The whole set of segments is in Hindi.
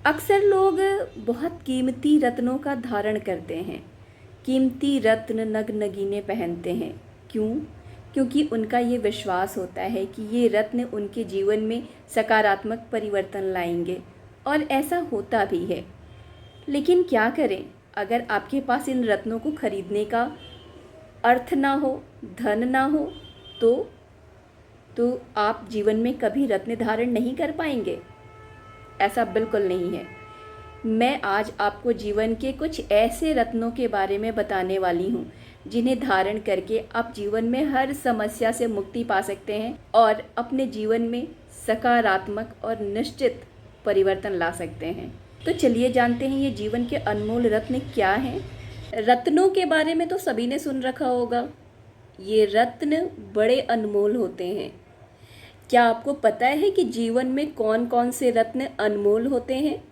अक्सर लोग बहुत कीमती रत्नों का धारण करते हैं। कीमती रत्न नग नगीने पहनते हैं। क्यों? क्योंकि उनका ये विश्वास होता है कि ये रत्न उनके जीवन में सकारात्मक परिवर्तन लाएंगे, और ऐसा होता भी है। लेकिन क्या करें, अगर आपके पास इन रत्नों को खरीदने का अर्थ ना हो, धन ना हो, तो आप जीवन में कभी रत्न धारण नहीं कर पाएंगे। ऐसा बिल्कुल नहीं है। मैं आज आपको जीवन के कुछ ऐसे रत्नों के बारे में बताने वाली हूँ जिन्हें धारण करके आप जीवन में हर समस्या से मुक्ति पा सकते हैं और अपने जीवन में सकारात्मक और निश्चित परिवर्तन ला सकते हैं। तो चलिए जानते हैं ये जीवन के अनमोल रत्न क्या हैं। रत्नों के बारे में तो सभी ने सुन रखा होगा। ये रत्न बड़े अनमोल होते हैं। क्या आपको पता है कि जीवन में कौन कौन से रत्न अनमोल होते हैं?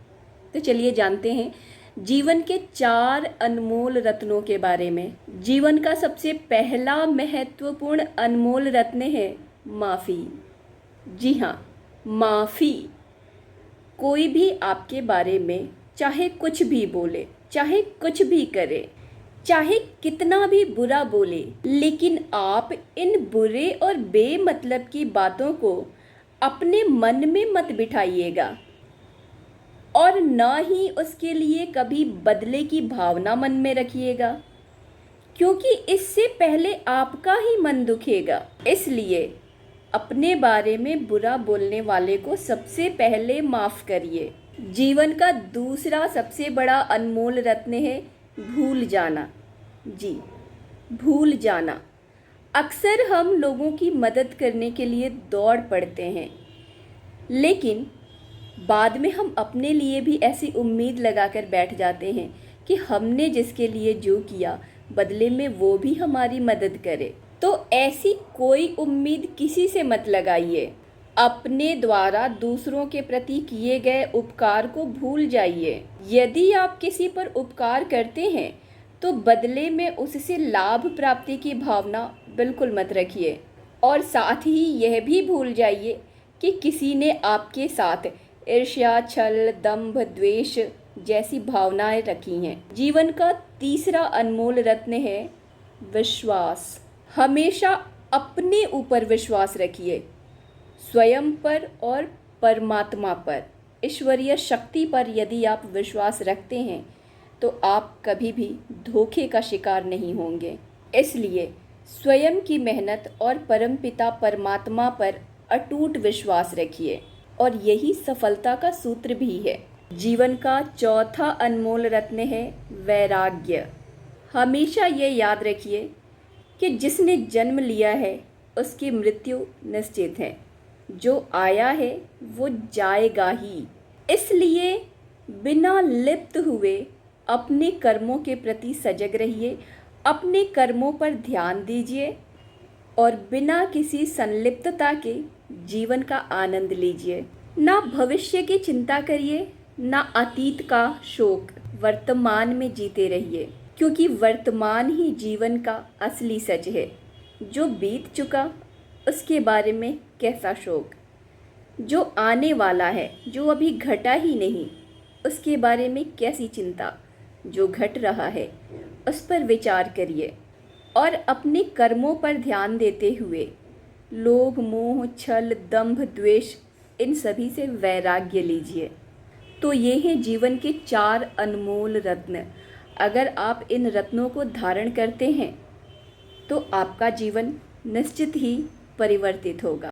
तो चलिए जानते हैं जीवन के 4 अनमोल रत्नों के बारे में। जीवन का सबसे पहला महत्वपूर्ण अनमोल रत्न है माफ़ी। जी हाँ, माफ़ी। कोई भी आपके बारे में चाहे कुछ भी बोले, चाहे कुछ भी करे, चाहे कितना भी बुरा बोले, लेकिन आप इन बुरे और बेमतलब की बातों को अपने मन में मत बिठाइएगा और ना ही उसके लिए कभी बदले की भावना मन में रखिएगा, क्योंकि इससे पहले आपका ही मन दुखेगा। इसलिए अपने बारे में बुरा बोलने वाले को सबसे पहले माफ़ करिए। जीवन का दूसरा सबसे बड़ा अनमोल रत्न है भूल जाना। जी, भूल जाना। अक्सर हम लोगों की मदद करने के लिए दौड़ पड़ते हैं, लेकिन बाद में हम अपने लिए भी ऐसी उम्मीद लगाकर बैठ जाते हैं कि हमने जिसके लिए जो किया बदले में वो भी हमारी मदद करे। तो ऐसी कोई उम्मीद किसी से मत लगाइए। अपने द्वारा दूसरों के प्रति किए गए उपकार को भूल जाइए। यदि आप किसी पर उपकार करते हैं तो बदले में उससे लाभ प्राप्ति की भावना बिल्कुल मत रखिए, और साथ ही यह भी भूल जाइए कि किसी ने आपके साथ ईर्ष्या, छल, दंभ, द्वेष जैसी भावनाएं रखी हैं। जीवन का तीसरा अनमोल रत्न है विश्वास। हमेशा अपने ऊपर विश्वास रखिए, स्वयं पर और परमात्मा पर, ईश्वरीय शक्ति पर। यदि आप विश्वास रखते हैं तो आप कभी भी धोखे का शिकार नहीं होंगे। इसलिए स्वयं की मेहनत और परमपिता परमात्मा पर अटूट विश्वास रखिए, और यही सफलता का सूत्र भी है। जीवन का चौथा अनमोल रत्न है वैराग्य। हमेशा ये याद रखिए कि जिसने जन्म लिया है उसकी मृत्यु निश्चित है। जो आया है वो जाएगा ही। इसलिए बिना लिप्त हुए अपने कर्मों के प्रति सजग रहिए, अपने कर्मों पर ध्यान दीजिए और बिना किसी संलिप्तता के जीवन का आनंद लीजिए। ना भविष्य की चिंता करिए, ना अतीत का शोक। वर्तमान में जीते रहिए, क्योंकि वर्तमान ही जीवन का असली सच है। जो बीत चुका उसके बारे में कैसा शोक, जो आने वाला है, जो अभी घटा ही नहीं, उसके बारे में कैसी चिंता। जो घट रहा है उस पर विचार करिए और अपने कर्मों पर ध्यान देते हुए लोभ, मोह, छल, दंभ, द्वेष इन सभी से वैराग्य लीजिए। तो ये हैं जीवन के 4 अनमोल रत्न। अगर आप इन रत्नों को धारण करते हैं तो आपका जीवन निश्चित ही परिवर्तित होगा।